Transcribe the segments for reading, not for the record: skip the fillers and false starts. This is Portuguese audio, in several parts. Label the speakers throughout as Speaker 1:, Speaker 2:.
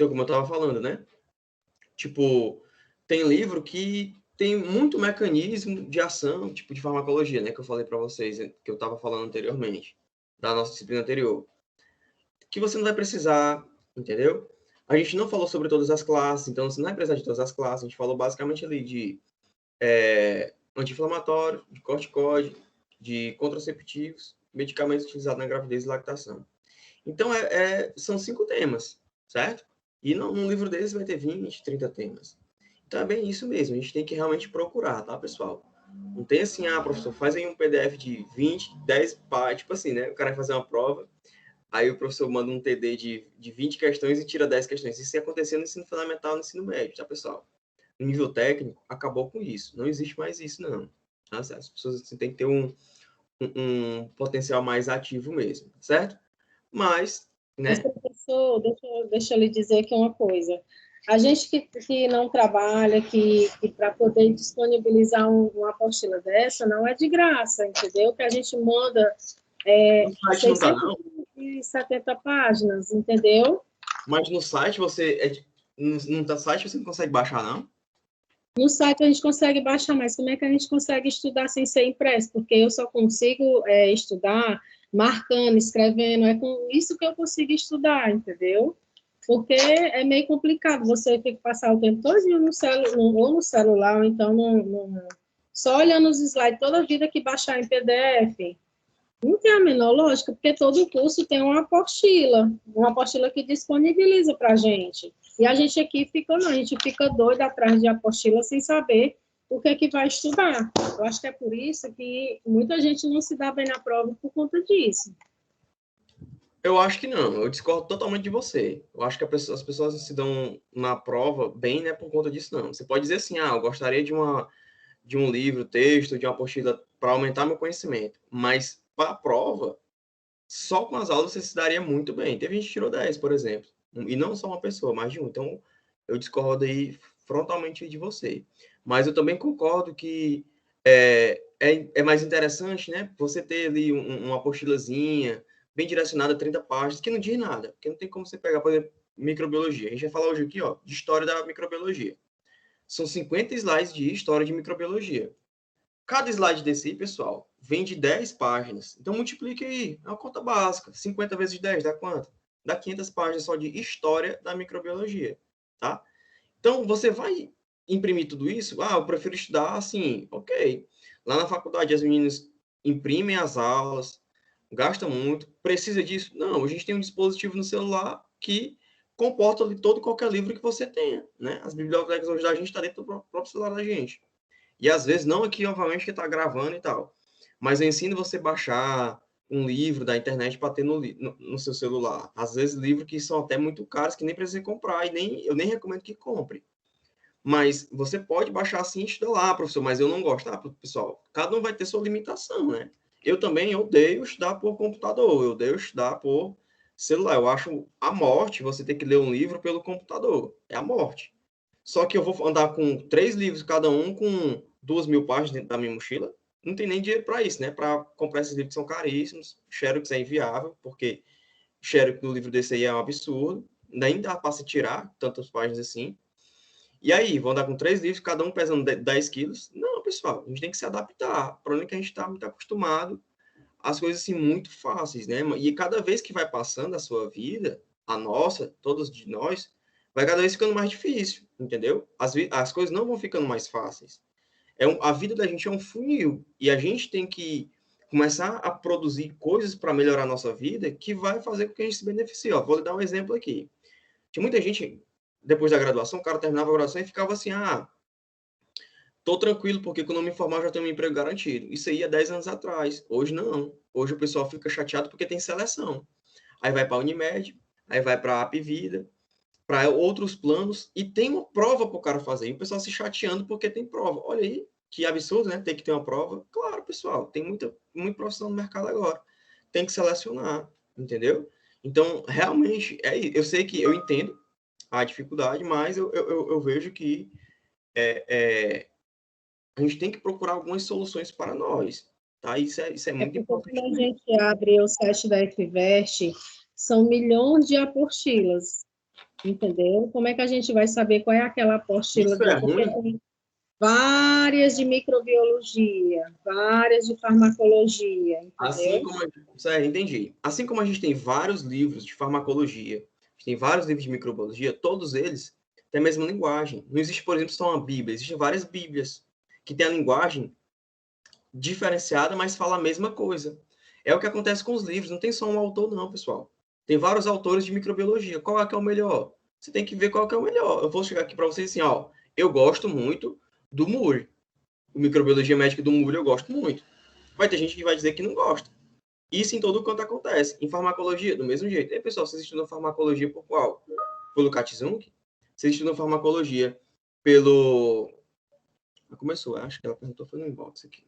Speaker 1: Então, como eu estava falando, né? Tipo, tem livro que tem muito mecanismo de ação, tipo de farmacologia, né? Que eu falei para vocês, que eu estava falando anteriormente, da nossa disciplina anterior. Que você não vai precisar, entendeu? A gente não falou sobre todas as classes, então você não vai precisar de todas as classes. A gente falou basicamente ali de anti-inflamatório, de corticoide, de contraceptivos, medicamentos utilizados na gravidez e lactação. Então, são 5 temas, certo? E num livro deles vai ter 20, 30 temas. Então, é bem isso mesmo. A gente tem que realmente procurar, tá, pessoal? Não tem assim, professor, faz aí um PDF de 20, 10 páginas, tipo assim, né? O cara vai fazer uma prova, aí o professor manda um TD de 20 questões e tira 10 questões. Isso ia acontecer no ensino fundamental, no ensino médio, tá, pessoal? No nível técnico, acabou com isso. Não existe mais isso, não. As pessoas assim, têm que ter um potencial mais ativo mesmo, certo? Mas,
Speaker 2: Mas,
Speaker 1: né?
Speaker 2: professor, deixa eu lhe dizer aqui uma coisa. A gente que não trabalha, que para poder disponibilizar uma apostila dessa, não é de graça, entendeu? Que a gente manda
Speaker 1: No site não tá, não?
Speaker 2: 670 páginas, entendeu?
Speaker 1: Mas no site no site você não consegue baixar, não?
Speaker 2: No site a gente consegue baixar, mas como é que a gente consegue estudar sem ser impresso? Porque eu só consigo estudar marcando, escrevendo, é com isso que eu consigo estudar, entendeu? Porque é meio complicado, você tem que passar o tempo todo ou no celular, ou então só olhando os slides toda a vida que baixar em PDF. Não tem a menor lógica, porque todo curso tem uma apostila que disponibiliza para a gente. E a gente aqui fica, não, a gente fica doido atrás de apostila sem saber o que é que vai estudar. Eu acho que é por isso que muita gente não se dá bem na prova por conta disso.
Speaker 1: Eu acho que não, eu discordo totalmente de você. Eu acho que as pessoas se dão na prova bem, né, por conta disso, não. Você pode dizer assim, eu gostaria de um livro, texto, de uma apostila para aumentar meu conhecimento. Mas para a prova, só com as aulas você se daria muito bem. Teve gente que tirou 10, por exemplo. E não só uma pessoa, mais de um. Então, eu discordo aí frontalmente de você. Mas eu também concordo que é mais interessante, né? Você ter ali uma apostilazinha bem direcionada, 30 páginas, que não diz nada. Porque não tem como você pegar, por exemplo, microbiologia. A gente vai falar hoje aqui, ó, de história da microbiologia. São 50 slides de história de microbiologia. Cada slide desse aí, pessoal, vem de 10 páginas. Então, multiplique aí. É uma conta básica. 50 vezes 10 dá quanto? Dá 500 páginas só de história da microbiologia, tá? Então, você vai imprimir tudo isso? Eu prefiro estudar assim. Ok. Lá na faculdade, as meninas imprimem as aulas, gastam muito. Precisa disso? Não. A gente tem um dispositivo no celular que comporta ali todo qualquer livro que você tenha, né? As bibliotecas hoje da gente estão dentro do próprio celular da gente. E às vezes não aqui, obviamente, que está gravando e tal. Mas eu ensino você baixar um livro da internet para ter no seu celular. Às vezes livros que são até muito caros, que nem precisa comprar, e eu nem recomendo que compre. Mas você pode baixar assim e estudar lá, professor, mas eu não gosto. Pessoal, cada um vai ter sua limitação, né? Eu também odeio estudar por computador, eu odeio estudar por celular. Eu acho a morte você ter que ler um livro pelo computador. É a morte. Só que eu vou andar com 3 livros cada um, com 2.000 páginas dentro da minha mochila. Não tem nem dinheiro para isso, né? Para comprar esses livros que são caríssimos. Xerox é inviável, porque Xerox do livro desse aí é um absurdo. Nem dá para se tirar tantas páginas assim. E aí, vou andar com 3 livros, cada um pesando 10 quilos? Não, pessoal, a gente tem que se adaptar. O problema é que a gente está muito acostumado às coisas assim muito fáceis, né? E cada vez que vai passando a sua vida, a nossa, todos de nós, vai cada vez ficando mais difícil, entendeu? As coisas não vão ficando mais fáceis. A vida da gente é um funil e a gente tem que começar a produzir coisas para melhorar a nossa vida que vai fazer com que a gente se beneficie. Ó, vou lhe dar um exemplo aqui. Tinha muita gente, depois da graduação, o cara terminava a graduação e ficava assim, tô tranquilo porque quando eu me formar eu já tenho um emprego garantido. Isso aí há 10 anos atrás. Hoje não. Hoje o pessoal fica chateado porque tem seleção. Aí vai para a Unimed, aí vai para a Apvida, para outros planos, e tem uma prova para o cara fazer. E o pessoal se chateando porque tem prova. Olha aí, que absurdo, né? Tem que ter uma prova. Claro, pessoal, tem muito profissional no mercado agora. Tem que selecionar, entendeu? Então, realmente, eu sei que eu entendo a dificuldade, mas eu vejo que é, é, a gente tem que procurar algumas soluções para nós, tá? Isso é
Speaker 2: É
Speaker 1: muito
Speaker 2: porque
Speaker 1: importante
Speaker 2: quando a
Speaker 1: também.
Speaker 2: gente abre o site da Equivest, são milhões de apostilas. entendeu? Como é que a gente vai saber qual é aquela apostila
Speaker 1: Isso é
Speaker 2: do... Porque
Speaker 1: ruim?
Speaker 2: tem várias de microbiologia, várias de farmacologia,
Speaker 1: Assim
Speaker 2: entendeu?
Speaker 1: como Sério, entendi. Assim como a gente tem vários livros de farmacologia, a gente tem vários livros de microbiologia, todos eles têm a mesma linguagem. Não existe, por exemplo, só uma Bíblia, existem várias Bíblias que têm a linguagem diferenciada, mas fala a mesma coisa. É o que acontece com os livros, não tem só um autor não, pessoal. Tem vários autores de microbiologia. Qual é que é o melhor? Você tem que ver qual que é o melhor. Eu vou chegar aqui para vocês assim, ó, eu gosto muito do Moore. O microbiologia médica do Moore eu gosto muito. Vai ter gente que vai dizer que não gosta. Isso em todo canto acontece. Em farmacologia, do mesmo jeito. E aí, pessoal, vocês estudam farmacologia por qual? Pelo Katzung? Vocês estudam farmacologia pelo... Começou, acho que ela perguntou, foi no inbox aqui.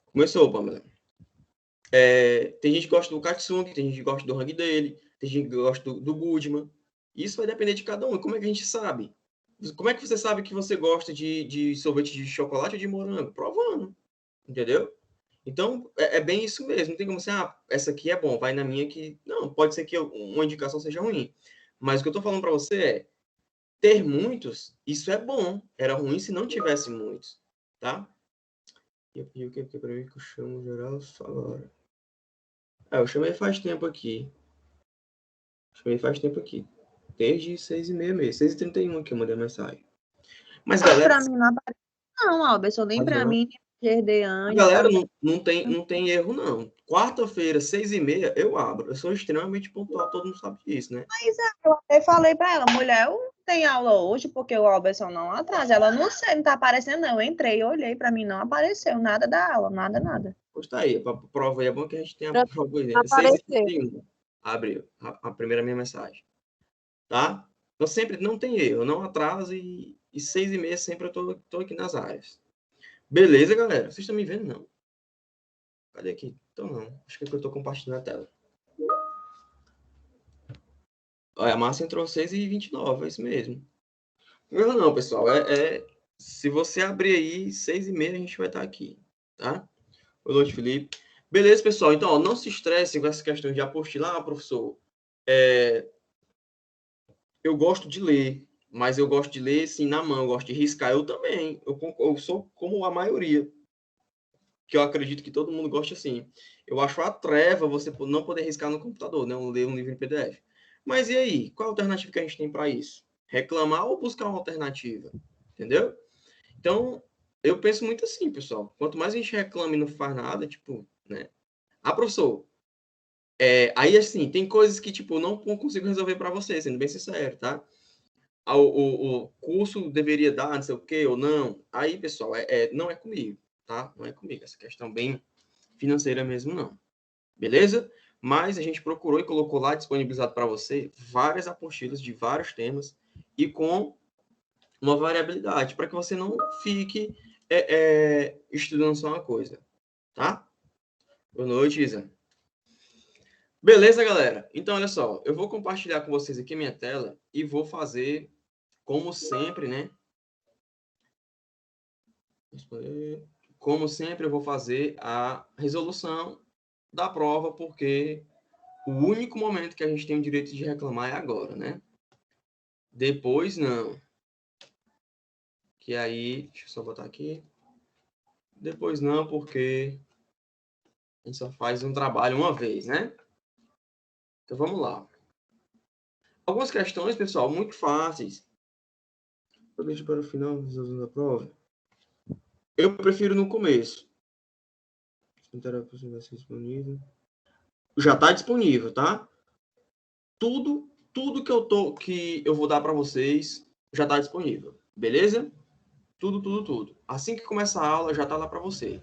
Speaker 1: Começou, Pamela. Tem gente que gosta do Katsung, tem gente que gosta do rangue dele, tem gente que gosta do Goodman. Isso vai depender de cada um. E como é que a gente sabe? Como é que você sabe que você gosta de sorvete de chocolate ou de morango? Provando, entendeu? Então, é bem isso mesmo. Não tem como ser, essa aqui é bom, vai na minha que... Não, pode ser que uma indicação seja ruim. Mas o que eu tô falando para você é, ter muitos, isso é bom. Era ruim se não tivesse muitos, tá? E o que é para mim que eu chamo geral só agora? Eu chamei faz tempo aqui. Chamei faz tempo aqui. Desde 6h30 mesmo. 6h31 que eu mandei a mensagem. Mas, galera...
Speaker 3: Pra mim não aparece, não, Alberson, nem pra
Speaker 1: Não.
Speaker 3: mim, nem Gerdeane,
Speaker 1: Galera,
Speaker 3: tá?
Speaker 1: não tem erro, não. Quarta-feira, 6h30, eu abro. Eu sou extremamente pontual, todo mundo sabe disso, né?
Speaker 3: Mas eu até falei pra ela, mulher, eu não tenho aula hoje porque o Alberson não atrasa. Ela, não sei, não tá aparecendo, não. Eu entrei, olhei, pra mim não apareceu nada da aula, nada, nada.
Speaker 1: Pois tá aí, a prova aí é bom que a gente tem a
Speaker 3: Pra
Speaker 1: prova aí, né?
Speaker 3: aparecer.
Speaker 1: 6h31. Abriu a primeira minha mensagem, tá? Então sempre não tem erro, não atraso e 6h30 sempre eu tô aqui nas áreas. Beleza, galera? Vocês estão me vendo, não? Cadê aqui? Então não. Acho que é que eu tô compartilhando a tela. Olha, a Márcia entrou 6h29, é isso mesmo. Não, pessoal. Se você abrir aí, 6h30 a gente vai estar aqui, tá? Boa noite, Felipe. Beleza, pessoal. Então, ó, não se estresse com essa questão de apostilar, professor. Eu gosto de ler, mas eu gosto de ler, assim, na mão. Eu gosto de riscar. Eu também. Eu sou como a maioria, que eu acredito que todo mundo gosta assim. Eu acho a treva você não poder riscar no computador, né? Ler um livro em PDF. Mas e aí? Qual a alternativa que a gente tem para isso? Reclamar ou buscar uma alternativa? Entendeu? Então, eu penso muito assim, pessoal. Quanto mais a gente reclama e não faz nada, tipo, né? Professor, aí assim, tem coisas que, tipo, eu não consigo resolver para você, sendo bem sincero, tá? O curso deveria dar, não sei o quê, ou não. Aí, pessoal, não é comigo, tá? Não é comigo. Essa questão bem financeira mesmo, não. Beleza? Mas a gente procurou e colocou lá disponibilizado para você várias apostilas de vários temas e com uma variabilidade, para que você não fique estudando só uma coisa, tá? Boa noite, Isa. Beleza, galera? Então, olha só, eu vou compartilhar com vocês aqui minha tela e vou fazer, como sempre, né? Como sempre, eu vou fazer a resolução da prova, porque o único momento que a gente tem o direito de reclamar é agora, né? Depois, não. Que aí, deixa eu só botar aqui. Depois não, porque a gente só faz um trabalho uma vez, né? Então, vamos lá. Algumas questões, pessoal, muito fáceis. Eu deixo para o final da prova. Eu prefiro no começo. Vai ser disponível. Já está disponível, tá? Tudo que eu vou dar para vocês já está disponível, beleza? Tudo. Assim que começar a aula já está lá para você.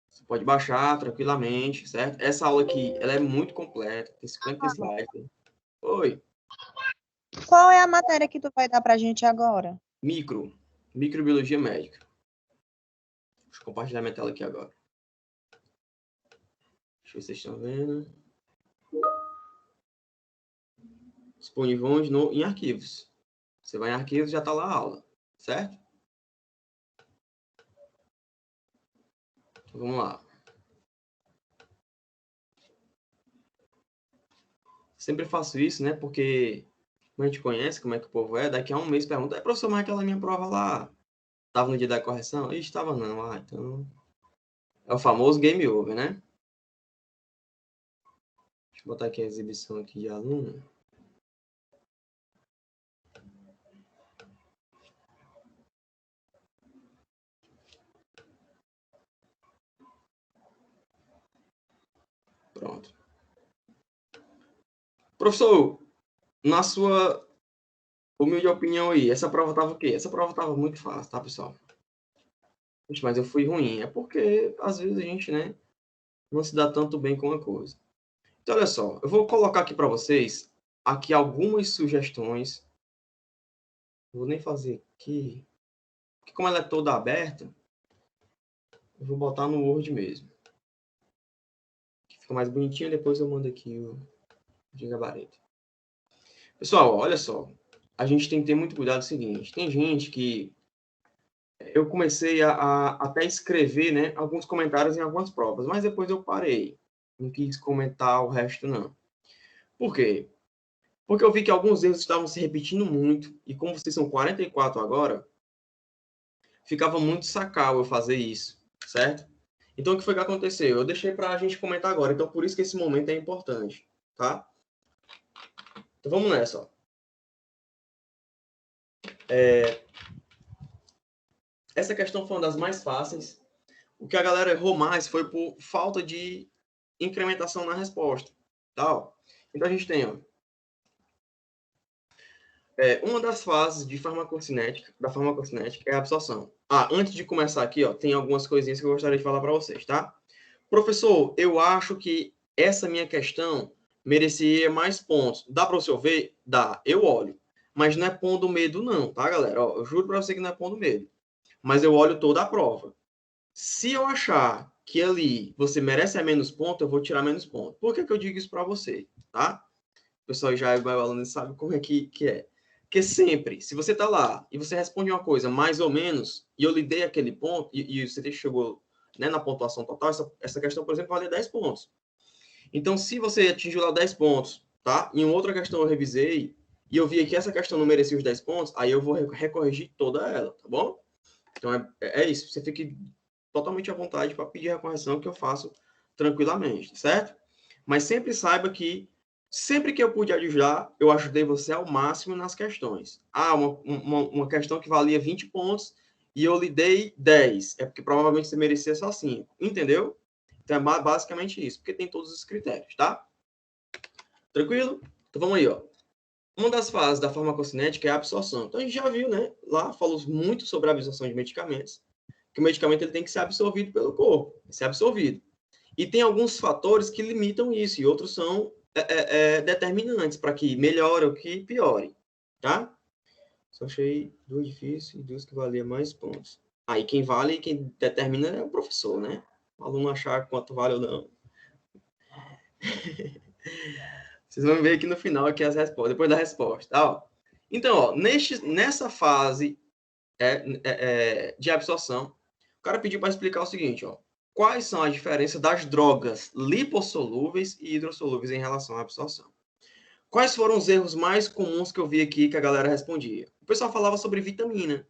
Speaker 1: Você pode baixar tranquilamente, certo? Essa aula aqui, ela é muito completa, tem 50 slides. Oi,
Speaker 3: Qual é a matéria que tu vai dar pra gente agora?
Speaker 1: microbiologia médica. Deixa eu compartilhar minha tela aqui agora. Deixa eu ver se vocês estão vendo. Disponível onde? Em arquivos. Você vai em arquivos, já está lá a aula, certo? Então, vamos lá. Sempre faço isso, né? Porque a gente conhece como é que o povo é. Daqui a um mês pergunta, professor, mas aquela minha prova lá estava no dia da correção? Ixi, estava não. Ah, então... É o famoso game over, né? Deixa eu botar aqui a exibição aqui de aluno. Pronto. Professor, na sua humilde opinião aí, essa prova tava o quê? Essa prova tava muito fácil, tá, pessoal? Gente, mas eu fui ruim. É porque, às vezes, a gente, né, não se dá tanto bem com uma coisa. Então, olha só. Eu vou colocar aqui para vocês aqui algumas sugestões. Não vou nem fazer aqui. Porque como ela é toda aberta, eu vou botar no Word mesmo. Que fica mais bonitinho. Depois eu mando aqui o de gabarito. Pessoal, olha só. A gente tem que ter muito cuidado com o seguinte. Tem gente que... Eu comecei a até escrever, né, alguns comentários em algumas provas, mas depois eu parei. Não quis comentar o resto, não. Por quê? Porque eu vi que alguns erros estavam se repetindo muito, e como vocês são 44 agora, ficava muito sacal eu fazer isso, certo? Então, o que foi que aconteceu? Eu deixei para a gente comentar agora, então por isso que esse momento é importante, tá? Então, vamos nessa, ó. Essa questão foi uma das mais fáceis. O que a galera errou mais foi por falta de incrementação na resposta, tá? Então, a gente tem, ó, uma das fases de da farmacocinética é a absorção. Ah, antes de começar aqui, ó, tem algumas coisinhas que eu gostaria de falar para vocês, tá? Professor, eu acho que essa minha questão merecia mais pontos. Dá para você ver? Dá. Eu olho. Mas não é pondo medo não, tá, galera? Ó, eu juro para você que não é pondo medo. Mas eu olho toda a prova. Se eu achar que ali você merece menos ponto, eu vou tirar menos ponto. Por que eu digo isso para você, tá? O pessoal já é meu aluno sabe como é que é. Porque sempre, se você está lá e você responde uma coisa mais ou menos, e eu lhe dei aquele ponto, e você chegou, né, na pontuação total, essa questão, por exemplo, vale 10 pontos. Então, se você atingiu lá 10 pontos, tá? Em outra questão eu revisei, e eu vi que essa questão não merecia os 10 pontos, aí eu vou recorrigir toda ela, tá bom? Então, é isso. Você fique totalmente à vontade para pedir a correção, que eu faço tranquilamente, certo? Mas sempre saiba que sempre que eu pude ajudar, eu ajudei você ao máximo nas questões. Ah, uma questão que valia 20 pontos e eu lhe dei 10. É porque provavelmente você merecia só 5. Entendeu? Então é basicamente isso, porque tem todos os critérios, tá? Tranquilo? Então vamos aí, ó. Uma das fases da farmacocinética é a absorção. Então a gente já viu, né? Lá falou muito sobre a absorção de medicamentos, que o medicamento ele tem que ser absorvido pelo corpo, ser absorvido. E tem alguns fatores que limitam isso, e outros são determinantes para que melhore ou que piore, tá? Só achei duas difíceis e duas que valiam mais pontos. Aí quem vale e quem determina é o professor, né? O aluno achar quanto vale ou não. Vocês vão ver aqui no final aqui as respostas, depois da resposta, tá? Ó. Então, ó, nessa fase de absorção, o cara pediu para explicar o seguinte, ó. Quais são as diferenças das drogas lipossolúveis e hidrossolúveis em relação à absorção? Quais foram os erros mais comuns que eu vi aqui que a galera respondia? O pessoal falava sobre vitamina.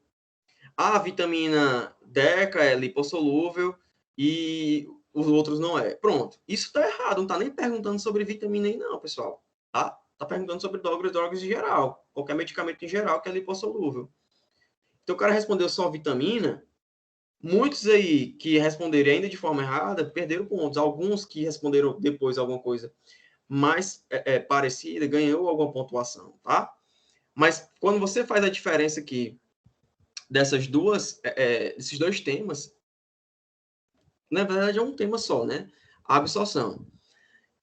Speaker 1: A vitamina DECA é lipossolúvel e os outros não é. Pronto. Isso está errado. Não está nem perguntando sobre vitamina aí não, pessoal. Tá? Está perguntando sobre drogas em geral. Qualquer medicamento em geral que é lipossolúvel. Então o cara respondeu só vitamina. Muitos aí que responderam ainda de forma errada perderam pontos. Alguns que responderam depois alguma coisa mais parecida ganhou alguma pontuação, tá? Mas quando você faz a diferença aqui desses dois temas, na verdade é um tema só, né? A absorção.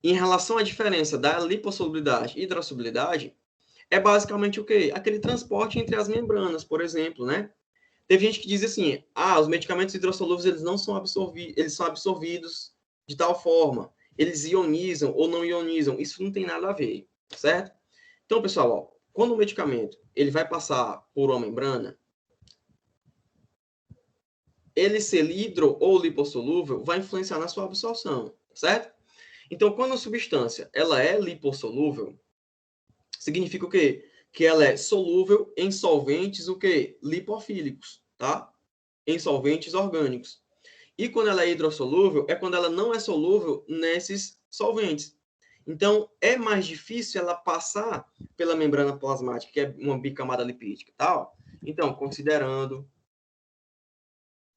Speaker 1: Em relação à diferença da lipossolubilidade e hidrossolubilidade, é basicamente o quê? Aquele transporte entre as membranas, por exemplo, né? Teve gente que diz assim, os medicamentos hidrossolúveis eles não são absorvidos, eles são absorvidos de tal forma, eles ionizam ou não ionizam. Isso não tem nada a ver, certo? Então, pessoal, ó, quando o medicamento ele vai passar por uma membrana, ele ser hidro ou lipossolúvel vai influenciar na sua absorção, certo? Então, quando a substância ela é lipossolúvel, significa o quê? Que ela é solúvel em solventes o quê? Lipofílicos, tá? Em solventes orgânicos. E quando ela é hidrossolúvel, é quando ela não é solúvel nesses solventes. Então, é mais difícil ela passar pela membrana plasmática, que é uma bicamada lipídica, tal. Então, considerando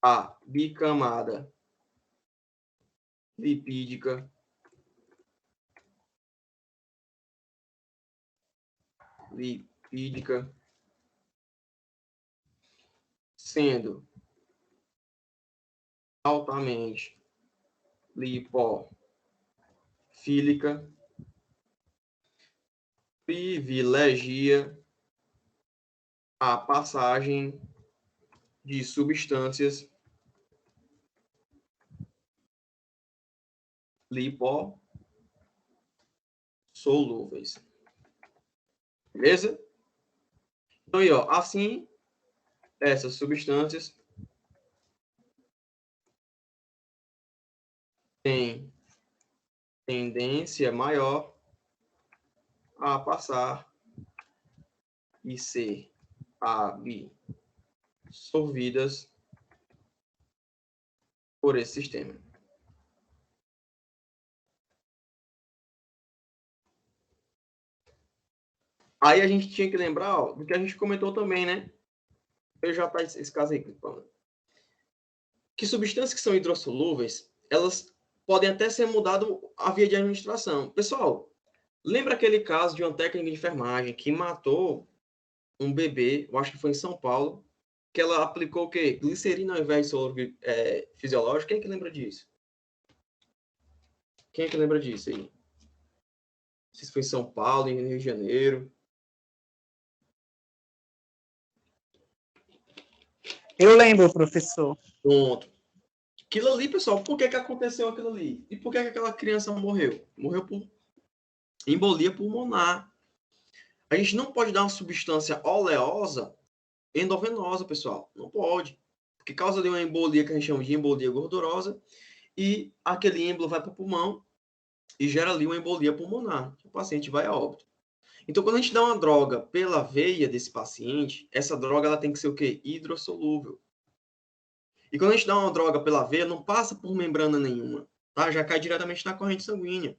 Speaker 1: a bicamada lipídica sendo altamente lipofílica, privilegia a passagem de substâncias lipossolúveis. Beleza? Então, aí, ó, assim, essas substâncias têm tendência maior a passar e ser absorvidas por esse sistema. Aí a gente tinha que lembrar, ó, do que a gente comentou também, né? Eu já tá esse caso aí, que substâncias que são hidrossolúveis, elas podem até ser mudadas a via de administração. Pessoal, lembra aquele caso de uma técnica de enfermagem que matou um bebê, eu acho que foi em São Paulo, que ela aplicou o quê? Glicerina ao invés de soro fisiológico. Quem é que lembra disso? Quem é que lembra disso aí? Não sei se foi em São Paulo, em Rio de Janeiro.
Speaker 4: Eu lembro, professor.
Speaker 1: Pronto. Aquilo ali, pessoal, por que aconteceu aquilo ali? E por que aquela criança morreu? Morreu por embolia pulmonar. A gente não pode dar uma substância oleosa endovenosa, pessoal. Não pode. Porque causa de uma embolia que a gente chama de embolia gordurosa e aquele êmbolo vai para o pulmão e gera ali uma embolia pulmonar. O paciente vai a óbito. Então, quando a gente dá uma droga pela veia desse paciente, essa droga ela tem que ser o quê? Hidrossolúvel. E quando a gente dá uma droga pela veia, não passa por membrana nenhuma, tá? Já cai diretamente na corrente sanguínea.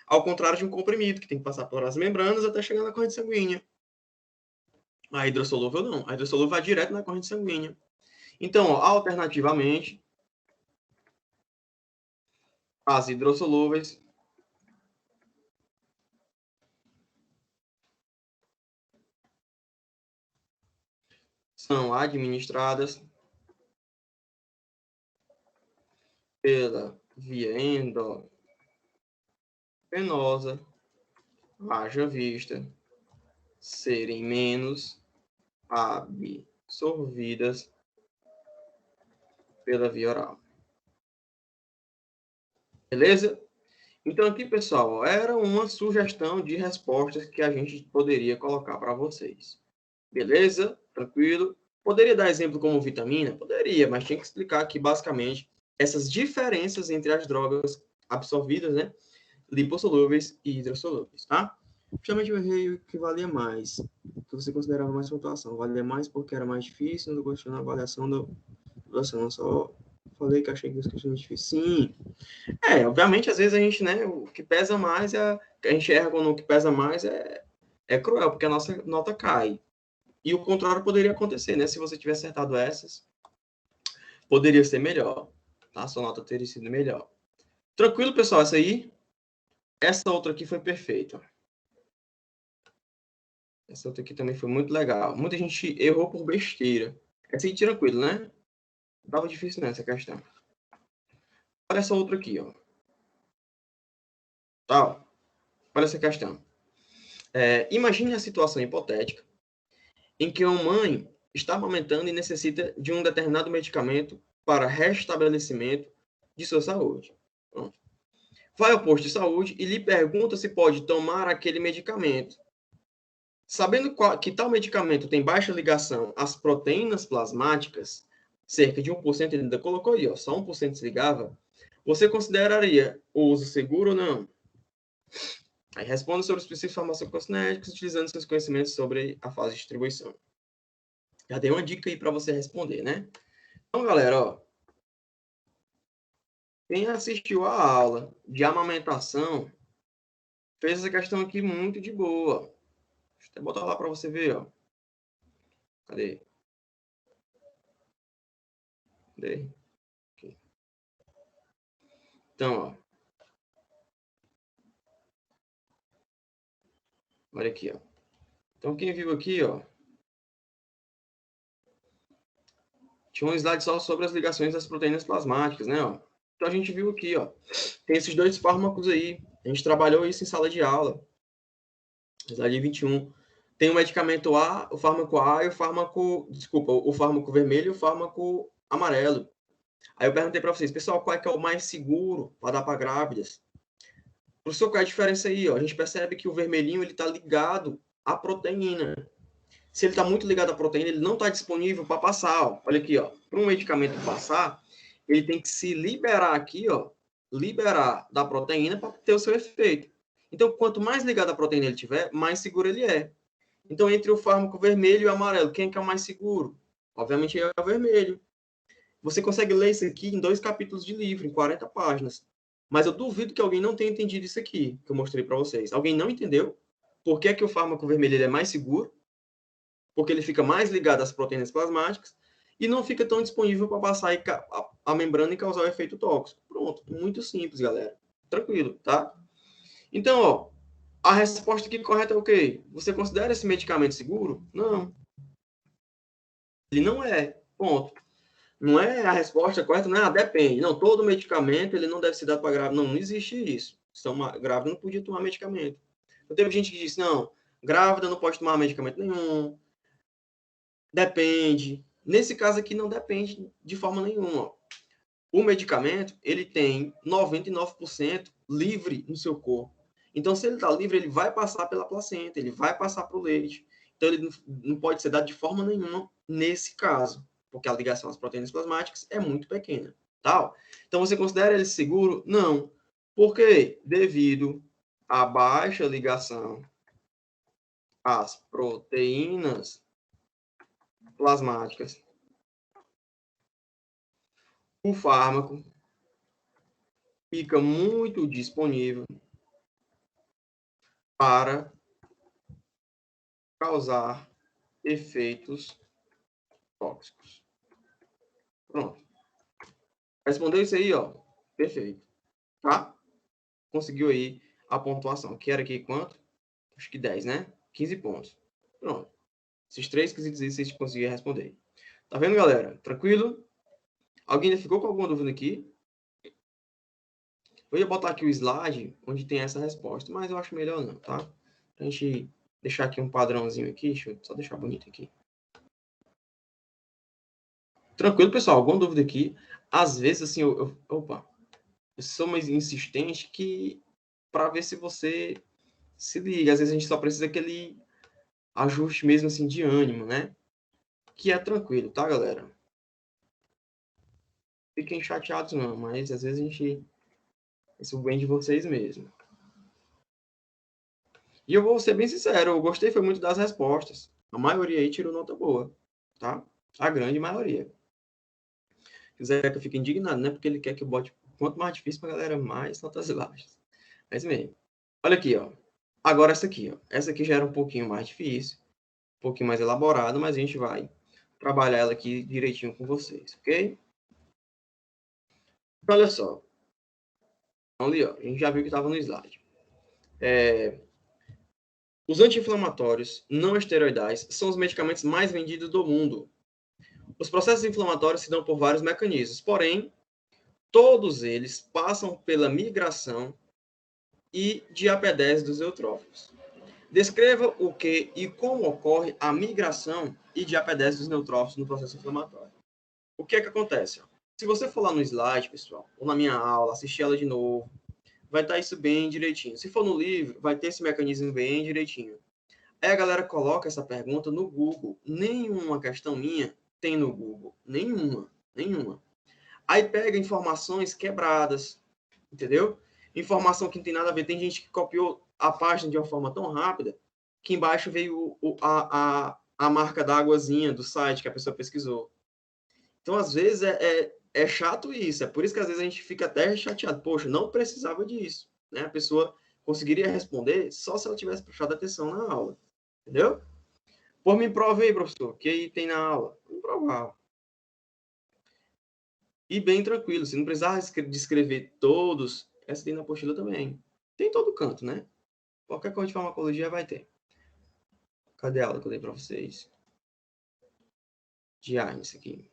Speaker 1: Ao contrário de um comprimido, que tem que passar por as membranas até chegar na corrente sanguínea. A hidrossolúvel não. A hidrossolúvel vai direto na corrente sanguínea. Então, ó, alternativamente, as hidrossolúveis são administradas pela via endovenosa, haja vista serem menos absorvidas pela via oral. Beleza? Então aqui, pessoal, era uma sugestão de respostas que a gente poderia colocar para vocês. Beleza? Tranquilo? Poderia dar exemplo como vitamina? Poderia, mas tinha que explicar aqui basicamente essas diferenças entre as drogas absorvidas, né? Lipossolúveis e hidrossolúveis, tá? Justamente eu errei o que valia mais, o que você considerava mais pontuação. Valia mais porque era mais difícil, não gostou na avaliação do... Nossa, não só falei que achei que as questões difíceis. Sim. Obviamente, às vezes a gente, né, o que pesa mais a gente erra quando o que pesa mais é cruel, porque a nossa nota cai. E o contrário poderia acontecer, né? Se você tivesse acertado essas, poderia ser melhor, tá? Sua nota teria sido melhor. Tranquilo, pessoal? Essa aí? Essa outra aqui foi perfeita. Essa outra aqui também foi muito legal. Muita gente errou por besteira. Essa aí tranquilo, né? Não tava difícil nessa questão. Olha essa outra aqui, ó. Tá? Olha essa questão. Imagine a situação hipotética em que uma mãe está amamentando e necessita de um determinado medicamento para restabelecimento de sua saúde. Pronto. Vai ao posto de saúde e lhe pergunta se pode tomar aquele medicamento. Sabendo que tal medicamento tem baixa ligação às proteínas plasmáticas, cerca de 1%, ele ainda colocou aí, ó, só 1% se ligava, você consideraria o uso seguro ou não? Aí responda sobre os princípios farmacocinéticos utilizando seus conhecimentos sobre a fase de distribuição. Já dei uma dica aí para você responder, né? Então, galera, ó, quem assistiu a aula de amamentação fez essa questão aqui muito de boa. Deixa eu até botar lá para você ver, ó. Cadê? Cadê? Aqui. Então, ó. Olha aqui, ó. Então, quem viu aqui, ó, tinha um slide só sobre as ligações das proteínas plasmáticas, né, ó. Então, a gente viu aqui, ó, tem esses dois fármacos aí. A gente trabalhou isso em sala de aula. Slide 21. Tem o medicamento A, o fármaco A e o fármaco... Desculpa, o fármaco vermelho e o fármaco amarelo. Aí eu perguntei para vocês, pessoal, qual é que é o mais seguro para dar para grávidas? Professor, qual é a diferença aí? Ó? A gente percebe que o vermelhinho está ligado à proteína. Se ele está muito ligado à proteína, ele não está disponível para passar. Ó. Olha aqui, para um medicamento passar, ele tem que se liberar aqui, ó, liberar da proteína para ter o seu efeito. Então, quanto mais ligado à proteína ele tiver, mais seguro ele é. Então, entre o fármaco vermelho e o amarelo, quem é o mais seguro? Obviamente é o vermelho. Você consegue ler isso aqui em 2 capítulos de livro, em 40 páginas. Mas eu duvido que alguém não tenha entendido isso aqui, que eu mostrei para vocês. Alguém não entendeu por que, que o fármaco vermelho ele é mais seguro? Porque ele fica mais ligado às proteínas plasmáticas e não fica tão disponível para passar a membrana e causar o efeito tóxico. Pronto, muito simples, galera. Tranquilo, tá? Então, ó, a resposta aqui correta é o quê? Você considera esse medicamento seguro? Não. Ele não é. Ponto. Não é a resposta correta, não é, depende. Não, todo medicamento ele não deve ser dado para grávida. Não, não existe isso. Então, grávida não podia tomar medicamento. Então, teve gente que disse, não, grávida não pode tomar medicamento nenhum. Depende. Nesse caso aqui, não depende de forma nenhuma. O medicamento, ele tem 99% livre no seu corpo. Então, se ele está livre, ele vai passar pela placenta, ele vai passar para o leite. Então, ele não pode ser dado de forma nenhuma nesse caso, porque a ligação às proteínas plasmáticas é muito pequena. Tá? Então, você considera ele seguro? Não. Por quê? Devido à baixa ligação às proteínas plasmáticas, o fármaco fica muito disponível para causar efeitos tóxicos. Pronto. Respondeu isso aí, ó. Perfeito. Tá? Conseguiu aí a pontuação. Que era aqui quanto? Acho que 10, né? 15 pontos. Pronto. Esses 3 quesitos aí vocês conseguiram responder. Tá vendo, galera? Tranquilo? Alguém ainda ficou com alguma dúvida aqui? Eu ia botar aqui o slide onde tem essa resposta, mas eu acho melhor não, tá? A gente deixar aqui um padrãozinho aqui. Deixa eu só deixar bonito aqui. Tranquilo, pessoal? Alguma dúvida aqui? Às vezes, assim, eu sou mais insistente que para ver se você se liga. Às vezes a gente só precisa aquele ajuste mesmo, assim, de ânimo, né? Que é tranquilo, tá, galera? Fiquem chateados não, mas às vezes a gente... Isso vem de vocês mesmo. E eu vou ser bem sincero, eu gostei foi muito das respostas. A maioria aí tirou nota boa, tá? A grande maioria. O Zé que eu fico indignado, né? Porque ele quer que eu bote quanto mais difícil pra galera, mais notas baixas. Mas mesmo. Olha aqui, ó. Agora essa aqui, ó. Essa aqui já era um pouquinho mais difícil, um pouquinho mais elaborada, mas a gente vai trabalhar ela aqui direitinho com vocês, ok? Então, olha só. Então, ali, ó. A gente já viu que estava no slide. Os anti-inflamatórios não esteroidais são os medicamentos mais vendidos do mundo. Os processos inflamatórios se dão por vários mecanismos, porém, todos eles passam pela migração e diapedese dos neutrófilos. Descreva o que e como ocorre a migração e diapedese dos neutrófilos no processo inflamatório. O que é que acontece? Se você for lá no slide, pessoal, ou na minha aula, assistir ela de novo, vai estar isso bem direitinho. Se for no livro, vai ter esse mecanismo bem direitinho. Aí a galera coloca essa pergunta no Google. Nenhuma questão minha tem no Google. Nenhuma. Aí pega informações quebradas, entendeu? Informação que não tem nada a ver. Tem gente que copiou a página de uma forma tão rápida que embaixo veio a marca da águazinha do site que a pessoa pesquisou. Então, às vezes, é chato isso. É por isso que, às vezes, a gente fica até chateado. Poxa, não precisava disso. Né? A pessoa conseguiria responder só se ela tivesse prestado atenção na aula. Entendeu? Por me prove aí, professor, o que aí tem na aula? Vamos provar. E bem tranquilo. Se não precisar descrever todos, essa tem na apostila também. Tem em todo canto, né? Qualquer coisa de farmacologia vai ter. Cadê a aula que eu dei para vocês? De Arnes aqui.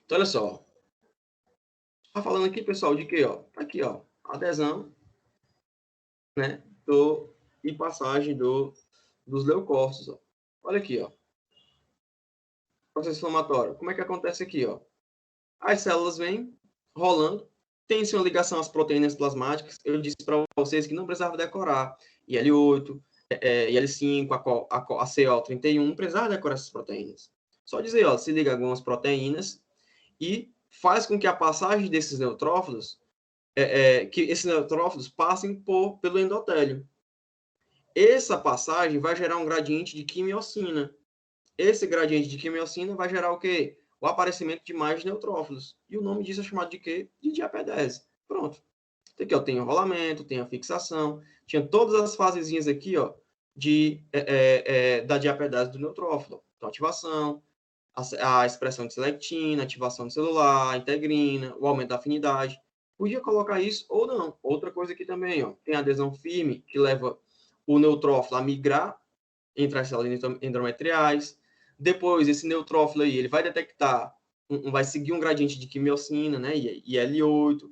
Speaker 1: Então, olha só. Tá falando aqui, pessoal, de quê, ó? Aqui, ó. Adesão, né? E passagem dos leucócitos, ó. Olha aqui, ó. Processo inflamatório. Como é que acontece aqui, ó? As células vêm rolando, tem-se uma ligação às proteínas plasmáticas. Eu disse para vocês que não precisava decorar IL-8, IL-5, a CO31, não precisava decorar essas proteínas. Só dizer, ó, se liga a algumas proteínas e faz com que a passagem desses neutrófilos, que esses neutrófilos passem pelo endotélio. Essa passagem vai gerar um gradiente de quimiocina. Esse gradiente de quimiocina vai gerar o quê? O aparecimento de mais neutrófilos. E o nome disso é chamado de quê? De diapedese. Pronto. Aqui, ó, tem enrolamento, tem a fixação, tinha todas as fasezinhas aqui, ó, da diapedese do neutrófilo. Então, ativação, a expressão de selectina, ativação do celular, integrina, o aumento da afinidade. Podia colocar isso ou não. Outra coisa aqui também, ó, tem a adesão firme, que leva o neutrófilo a migrar entre as células endometriais. Depois, esse neutrófilo aí, ele vai detectar, vai seguir um gradiente de quimiocina, né, IL-8,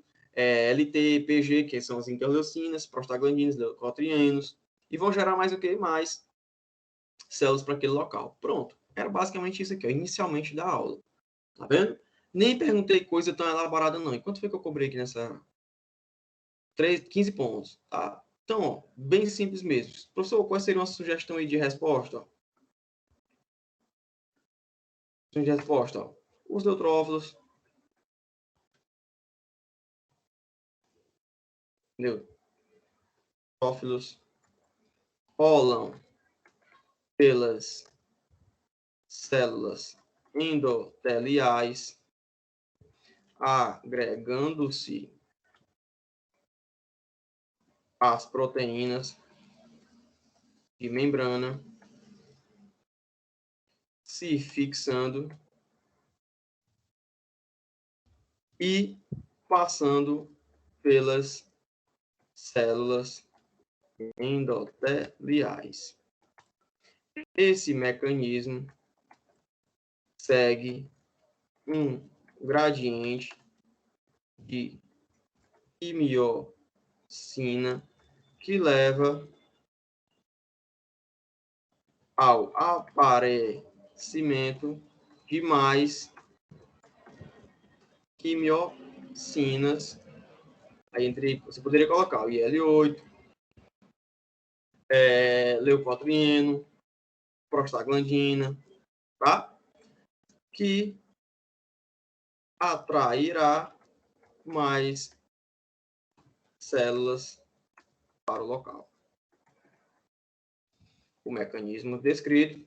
Speaker 1: LT, PG, que são as interleucinas, prostaglandinas, leucotrienos, e vão gerar mais o que? Mais células para aquele local. Pronto. Era basicamente isso aqui, ó, inicialmente da aula. Tá vendo? Nem perguntei coisa tão elaborada, não. E quanto foi que eu cobrei aqui nessa? 15 pontos, tá? Então, ó, bem simples mesmo. Professor, qual seria uma sugestão aí de resposta? De resposta, ó. Os neutrófilos. Neutrófilos rolam pelas células endoteliais, agregando-se às proteínas de membrana, se fixando e passando pelas células endoteliais. Esse mecanismo segue um gradiente de quimiocina que leva ao aparecimento de mais quimiocinas. Aí você poderia colocar o IL-8, leucotrieno, prostaglandina, tá? Que atrairá mais células para o local. O mecanismo descrito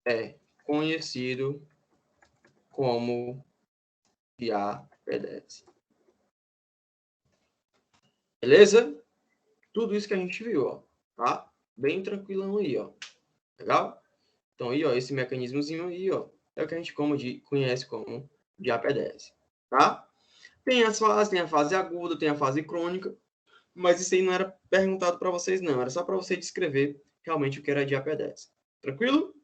Speaker 1: é conhecido como diapedese. Beleza? Tudo isso que a gente viu, ó, tá? Bem tranquilão aí, ó. Legal? Então aí, ó, esse mecanismozinho aí, ó, é o que a gente conhece como diapedese, tá? Tem as fases, tem a fase aguda, tem a fase crônica, mas isso aí não era perguntado para vocês, não. Era só para você descrever realmente o que era diapedese. Tranquilo?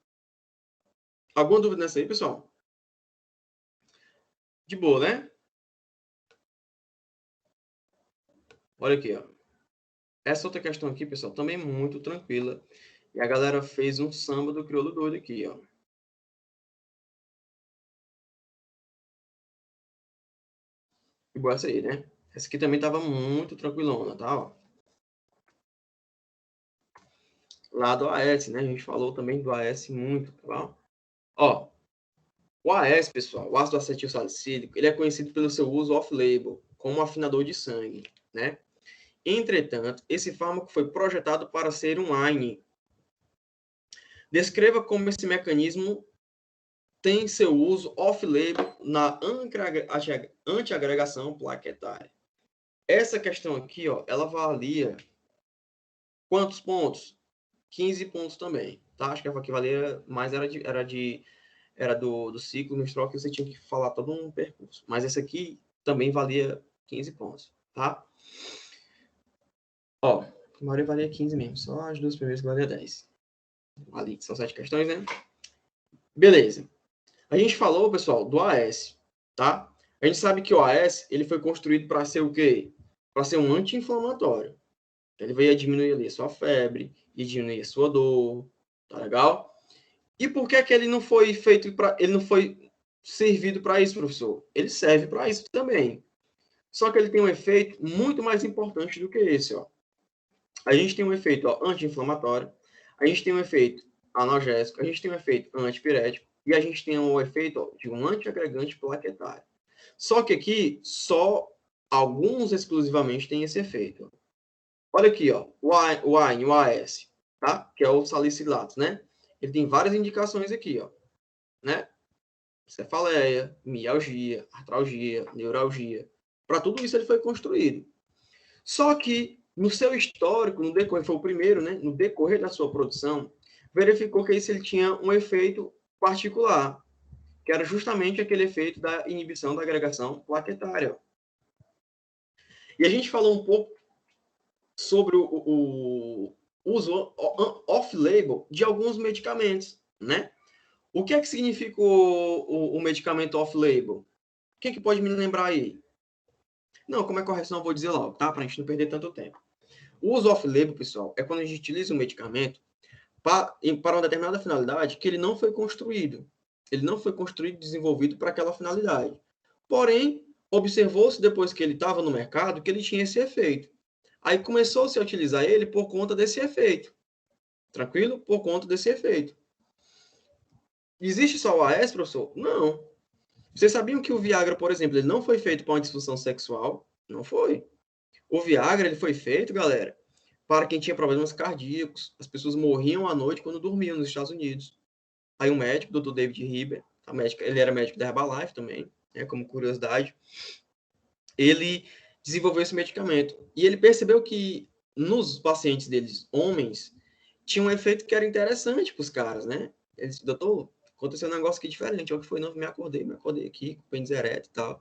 Speaker 1: Alguma dúvida nessa aí, pessoal? De boa, né? Olha aqui, ó. Essa outra questão aqui, pessoal, também muito tranquila. E a galera fez um samba do crioulo doido aqui, ó. Igual essa aí, né? Essa aqui também tava muito tranquilona, tá? Ó. Lá do AS, né? A gente falou também do AS muito, tá bom? Ó, o AS, pessoal, o ácido acetil salicílico, ele é conhecido pelo seu uso off-label. como afinador de sangue, né? Entretanto, esse fármaco foi projetado para ser um AINE. Descreva como esse mecanismo tem seu uso off-label na antiagregação plaquetária. Essa questão aqui, ó, ela valia quantos pontos? 15 pontos também, tá? Acho que a que valia mais era do ciclo menstrual, que você tinha que falar todo um percurso. Mas esse aqui também valia 15 pontos, tá? Ó, a maioria valia 15 mesmo, só as duas primeiras que valia 10. Ali, são 7 questões, né? Beleza. A gente falou, pessoal, do AS, tá? A gente sabe que o AS, ele foi construído para ser o quê? Para ser um anti-inflamatório. Ele veio diminuir ali a sua febre, e diminuir a sua dor, tá legal? E por que que ele não foi feito para, ele não foi servido para isso, professor? Ele serve para isso também. Só que ele tem um efeito muito mais importante do que esse, ó. A gente tem um efeito anti-inflamatório, a gente tem um efeito analgésico, a gente tem um efeito antipirético e a gente tem um efeito de um antiagregante plaquetário. Só que aqui, só alguns exclusivamente têm esse efeito. Olha aqui, ó, o AINE, o AS, tá? Que é o salicilato, né? Ele tem várias indicações aqui, ó, né? Cefaleia, mialgia, artralgia, neuralgia. Para tudo isso ele foi construído. Só que no seu histórico, no decorrer, foi o primeiro, né? No decorrer da sua produção, verificou que isso ele tinha um efeito particular, que era justamente aquele efeito da inibição da agregação plaquetária. E a gente falou um pouco sobre o uso off-label de alguns medicamentos, né? O que é que significa o medicamento off-label? Quem que pode me lembrar aí? Não, como é correção, eu vou dizer logo, tá? Para a gente não perder tanto tempo. O uso off-label, pessoal, é quando a gente utiliza um medicamento para uma determinada finalidade que ele não foi construído. Ele não foi construído e desenvolvido para aquela finalidade. Porém, observou-se depois que ele estava no mercado que ele tinha esse efeito. Aí começou-se a utilizar ele por conta desse efeito. Tranquilo? Por conta desse efeito. Existe só o AS, professor? Não. Vocês sabiam que o Viagra, por exemplo, ele não foi feito para uma disfunção sexual? Não foi. O Viagra, ele foi feito, galera, para quem tinha problemas cardíacos. As pessoas morriam à noite quando dormiam nos Estados Unidos. Aí um médico, o Dr. David Riber, ele era médico da Herbalife também, né, como curiosidade, ele desenvolveu esse medicamento. E ele percebeu que nos pacientes deles, homens, tinha um efeito que era interessante para os caras, né? Ele disse, doutor, aconteceu um negócio aqui diferente. O que foi? Não, me acordei aqui, com o pênis ereto e tal.